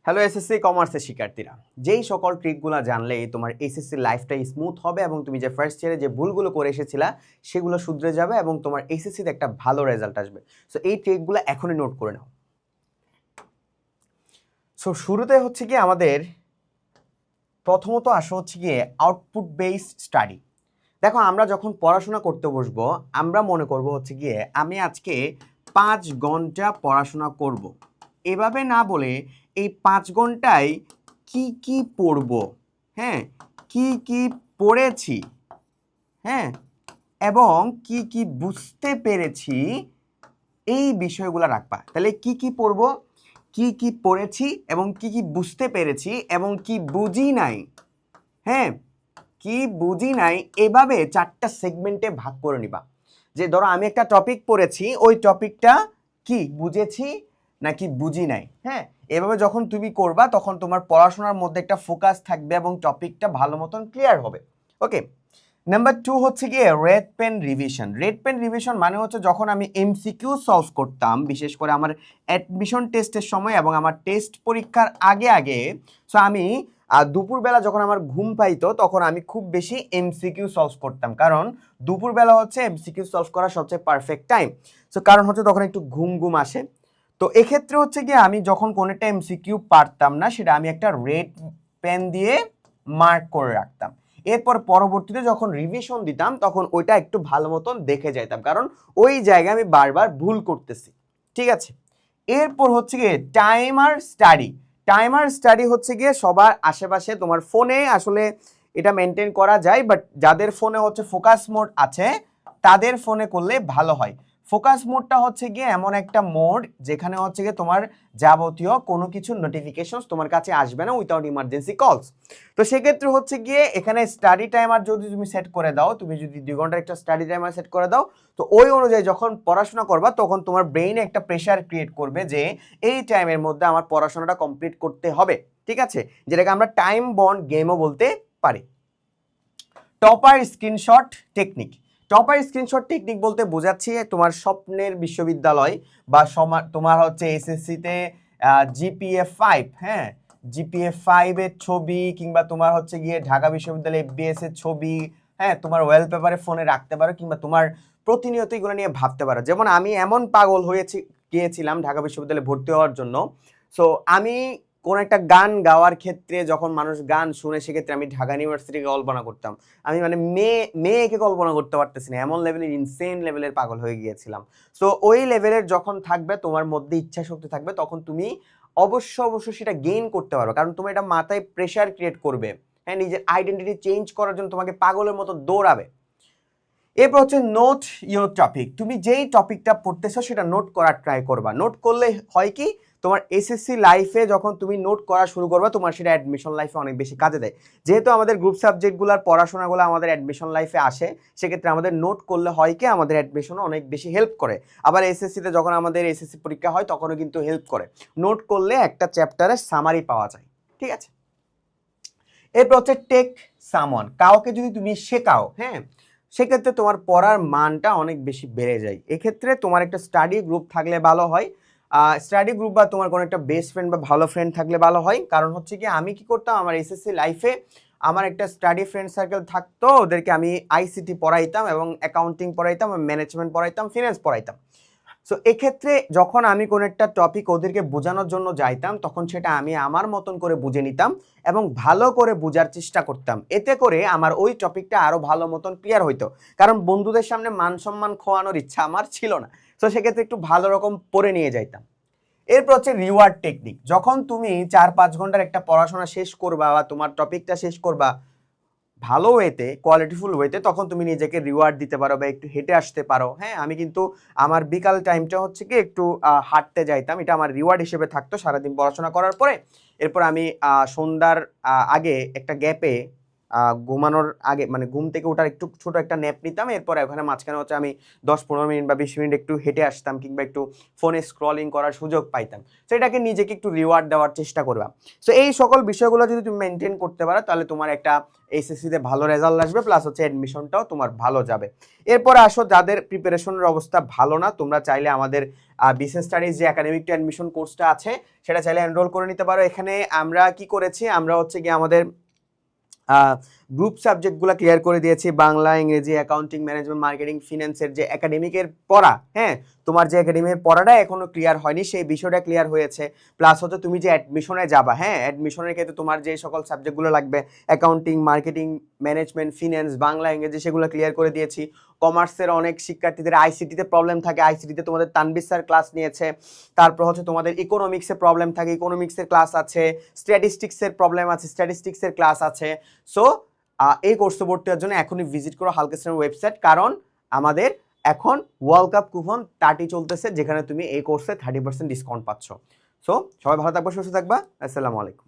Hello SSC কমার্সের শিক্ষার্থীরা, যেই সকল ট্রিকগুলো জানলেই তোমার এসএসসি লাইফটাই স্মুথ হবে এবং তুমি যে ফার্স্ট ইয়ারে যে ভুলগুলো করে এসেছিলা সেগুলো শুধরে যাবে এবং তোমার এসএসসিতে একটা ভালো রেজাল্ট আসবে। সো এই ট্রিকগুলো এখনই নোট করে নাও। সো শুরুতে হচ্ছে কি আমাদের প্রথমত আসা হচ্ছে গিয়ে আউটপুট বেসড স্টাডি। দেখো, আমরা যখন পড়াশোনা করতে বসবো আমরা মনে করব হচ্ছে গিয়ে আমি আজকে 5 ঘন্টা পড়াশোনা করব। এভাবে না বলে এই 5 ঘন্টায় কি কি পড়ব, হ্যাঁ, কি কি পড়েছি, হ্যাঁ, এবং কি কি বুঝতে পেরেছি, এই বিষয়গুলো রাখবা। তাহলে কি কি পড়ব, কি কি পড়েছি এবং কি কি বুঝতে পেরেছি এবং কি বুঝি নাই, হ্যাঁ, কি বুঝি নাই, এভাবে 4টা সেগমেন্টে ভাগ করে নিবা। যে ধরো আমি একটা টপিক পড়েছি, ওই টপিকটা কি বুঝেছি নাকি বুঝি নাই, হ্যাঁ, এভাবে যখন তুমি করবা তখন তোমার পড়াশোনার মধ্যে একটা ফোকাস থাকবে এবং টপিকটা ভালো মতন ক্লিয়ার হবে। ওকে, নাম্বার 2 হচ্ছে গিয়ে red pen revision. Red pen revision মানে হচ্ছে যখন আমি এমসিকিউ সলভ করতাম, বিশেষ করে আমার অ্যাডমিশন টেস্টের সময় এবং আমার টেস্ট পরীক্ষার আগে আগে। সো আমি দুপুরবেলা যখন আমার ঘুম পাইতো তখন আমি খুব বেশি এমসিকিউ সলভ করতাম, কারণ দুপুরবেলা হচ্ছে এমসিকিউ সলভ করার সবচেয়ে পারফেক্ট টাইম। সো কারণ হচ্ছে তখন একটু ঘুম ঘুম আসে। তো এক্ষেত্রে হচ্ছে গিয়ে আমি যখন কোনো একটা এমসিকিউ পারতাম না সেটা আমি একটা রেড পেন দিয়ে মার্ক করে রাখতাম। এরপর পরবর্তীতে যখন রিভিশন দিতাম তখন ওইটা একটু ভালো মতন দেখে যাইতাম, কারণ ওই জায়গায় আমি বারবার ভুল করতেছি। ঠিক আছে, এরপর হচ্ছে গিয়ে টাইমার স্টাডি। টাইমার স্টাডি হচ্ছে গিয়ে সবার আশেপাশে তোমার ফোনে আসলে এটা মেনটেন করা যায়, বাট যাদের ফোনে হচ্ছে ফোকাস মোড আছে তাদের ফোনে করলে ভালো হয়। ফোকাস মোডটা হচ্ছে গিয়ে এমন একটা মোড যেখানে হচ্ছে গিয়ে তোমার যাবতীয় কোনো কিছু নোটিফিকেশনস তোমার কাছে আসবে না উইথাউট ইমার্জেন্সি কলস। তো সেক্ষেত্রে হচ্ছে গিয়ে এখানে স্টাডি টাইমার যদি তুমি সেট করে দাও, তুমি যদি 2 ঘন্টার একটা স্টাডি টাইমার সেট করে দাও, তো ওই অনুযায়ী যখন পড়াশোনা করবা তখন তোমার ব্রেইনে একটা প্রেশার ক্রিয়েট করবে যে এই টাইমের মধ্যে আমার পড়াশোনাটা কমপ্লিট করতে হবে। ঠিক আছে, যেটাকে আমরা টাইম বন্ড গেমও বলতে পারি। Topper screenshot technique. Topper screenshot technique বলতে বোঝাচ্ছি তোমার স্বপ্নের বিশ্ববিদ্যালয় বা তোমার হচ্ছে এসএসসিতে জিপিএ 5, হ্যাঁ, জিপিএ 5 এর ছবি কিংবা তোমার হচ্ছে গিয়ে ঢাকা বিশ্ববিদ্যালয় এফবিএস এর ছবি, হ্যাঁ, তোমার ওয়ালপেপারে ফোনে রাখতে পারো কিংবা তোমার প্রতিনিয়ত এগুলো নিয়ে ভাবতে পারো। যেমন আমি এমন পাগল গিয়েছিলাম ঢাকা বিশ্ববিদ্যালয়ে ভর্তি হওয়ার জন্য। সো আমি কোন একটা গান গাওয়ার ক্ষেত্রে যখন মানুষ গান শুনে সেক্ষেত্রে আমি ঢাকা ইউনিভার্সিটিকে কল্পনা করতাম। আমি মানে মেয়েকে কল্পনা করতে পারতেছি না, এমন লেভেলের ইনসেন লেভেলের পাগল হয়ে গিয়েছিলাম। সো ওই লেভেলের যখন থাকবে তোমার মধ্যে ইচ্ছা শক্তি থাকবে তখন তুমি অবশ্যই সেটা গেইন করতে পারবে, কারণ তুমি এটা মাথায় প্রেশার ক্রিয়েট করবে, হ্যাঁ, নিজের আইডেন্টিটি চেঞ্জ করার জন্য তোমাকে পাগলের মতো দৌড়াবে। এরপর হচ্ছে নোট ইউর টপিক। তুমি যেই টপিকটা পড়তেছো সেটা নোট করার ট্রাই করবা। নোট করলে হয় কি, তোমার এসএসসি লাইফে যখন তুমি নোট করা শুরু করবা তোমার সেটা অ্যাডমিশন লাইফে অনেক বেশি কাজে দেয়। যেহেতু আমাদের গ্রুপ সাবজেক্টগুলোর পড়াশোনাগুলো আমাদের অ্যাডমিশন লাইফে আসে, সেক্ষেত্রে আমাদের নোট করলে হয় কি আমাদের অ্যাডমিশনও অনেক বেশি হেল্প করে। আবার এসএসসিতে যখন আমাদের এসএসসি পরীক্ষা হয় তখনও কিন্তু হেল্প করে। নোট করলে একটা চ্যাপ্টারের সামারি পাওয়া যায়। ঠিক আছে, এরপর হচ্ছে টেক সামওয়ান। কাউকে যদি তুমি শেখাও, হ্যাঁ, সেক্ষেত্রে তোমার পড়ার মানটা অনেক বেশি বেড়ে যায়। এক্ষেত্রে তোমার একটা স্টাডি গ্রুপ থাকলে ভালো হয়। স্টাডি গ্রুপ বা তোমার কোনো একটা বেস্ট ফ্রেন্ড বা ভালো ফ্রেন্ড থাকলে ভালো হয়। কারণ হচ্ছে কি আমি কি করতাম, আমার এসএসসি লাইফে আমার একটা স্টাডি ফ্রেন্ড সার্কেল থাকতো, ওদেরকে আমি আইসিটি পড়াইতাম এবং অ্যাকাউন্টিং পড়াইতাম, ম্যানেজমেন্ট পড়াইতাম, ফিনান্স পড়াইতাম। সো এক্ষেত্রে যখন আমি কোনো একটা টপিক ওদেরকে বোঝানোর জন্য যাইতাম তখন সেটা আমি আমার মতন করে বুঝে নিতাম এবং ভালো করে বোঝার চেষ্টা করতাম। এতে করে আমার ওই টপিকটা আরও ভালো মতন ক্লিয়ার হইতো, কারণ বন্ধুদের সামনে মান সম্মান খোয়ানোর ইচ্ছা আমার ছিল না। তো সেক্ষেত্রে একটু ভালো রকম পড়ে নিয়ে যাইতাম। এরপর হচ্ছে রিওয়ার্ড টেকনিক। যখন তুমি 4-5 ঘন্টার একটা পড়াশোনা শেষ করবা বা তোমার টপিকটা শেষ করবা ভালো ওয়েতে, কোয়ালিটিফুল ওয়েতে, তখন তুমি নিজেকে রিওয়ার্ড দিতে পারো বা একটু হেঁটে আসতে পারো। হ্যাঁ, আমি কিন্তু আমার বিকাল টাইমটা হচ্ছে কি একটু হাঁটতে যাইতাম, এটা আমার রিওয়ার্ড হিসেবে থাকতো সারাদিন পড়াশোনা করার পরে। এরপর আমি সন্ধ্যার আগে একটা গ্যাপে ঘুমানোর আগে মানে ঘুম থেকে ওঠার একটু ছোট একটা ন্যাপ নিতাম, এরপরে ওখানে মাঝখানে হচ্ছে আমি 10-15 মিনিট বা 20 মিনিট একটু হেঁটে আসতাম কিংবা একটু ফোনে স্ক্রলিং করার সুযোগ পাইতাম। সেটাকে নিজেকে একটু রিওয়ার্ড দেওয়ার চেষ্টা করবা। সো এই সকল বিষয়গুলো যদি তুমি মেনটেন করতে পারো তাহলে তোমার একটা এসএসসিতে ভালো রেজাল্ট আসবে, প্লাস হচ্ছে অ্যাডমিশনটাও তোমার ভালো যাবে। এরপরে আসো যাদের প্রিপারেশনের অবস্থা ভালো না, তোমরা চাইলে আমাদের বিজনেস স্টাডিজ যে একাডেমিক টু অ্যাডমিশন কোর্সটা আছে সেটা চাইলে এনরোল করে নিতে পারো। এখানে আমরা কি করেছি, আমরা হচ্ছে গিয়ে আমাদের গ্রুপ সাবজেক্টগুলো ক্লিয়ার করে দিয়েছি, বাংলা, ইংরেজি, অ্যাকাউন্টিং, ম্যানেজমেন্ট, মার্কেটিং, ফিন্যান্সের যে একাডেমিকের পড়া, হ্যাঁ তোমার যে একাডেমিকের পড়াটা এখনো ক্লিয়ার হয়নি সেই বিষয়টা ক্লিয়ার হয়েছে। প্লাস হচ্ছে তুমি যে অ্যাডমিশনে যাবা, হ্যাঁ অ্যাডমিশনের ক্ষেত্রে তোমার যে সকল সাবজেক্টগুলো লাগবে accounting, marketing, management, finance, Bangla, ইংরেজি সেগুলো ক্লিয়ার করে দিয়েছি। কমার্সের অনেক শিক্ষার্থীদের আইসিটিতে প্রবলেম থাকে, আইসিটিতে তোমাদের তানবির স্যার ক্লাস নিয়েছে। তারপর হচ্ছে তোমাদের ইকোনমিক্সের প্রবলেম থাকে, ইকোনমিক্সের ক্লাস আছে। স্ট্যাটিস্টিক্সের প্রবলেম আছে, স্ট্যাটিস্টিক্সের ক্লাস আছে। সো এই কোর্সে ভর্তি হওয়ার জন্য এখনই ভিজিট করো হালকেস্টের ওয়েবসাইট, কারণ আমাদের এখন ওয়ার্ল্ড কাপ কুপন 30 চলতেছে, যেখানে তুমি এই কোর্সে 30% ডিসকাউন্ট পাচ্ছ। সো সবাই ভালো থাকবা, সুস্থ থাকবা। আসসালামু আলাইকুম।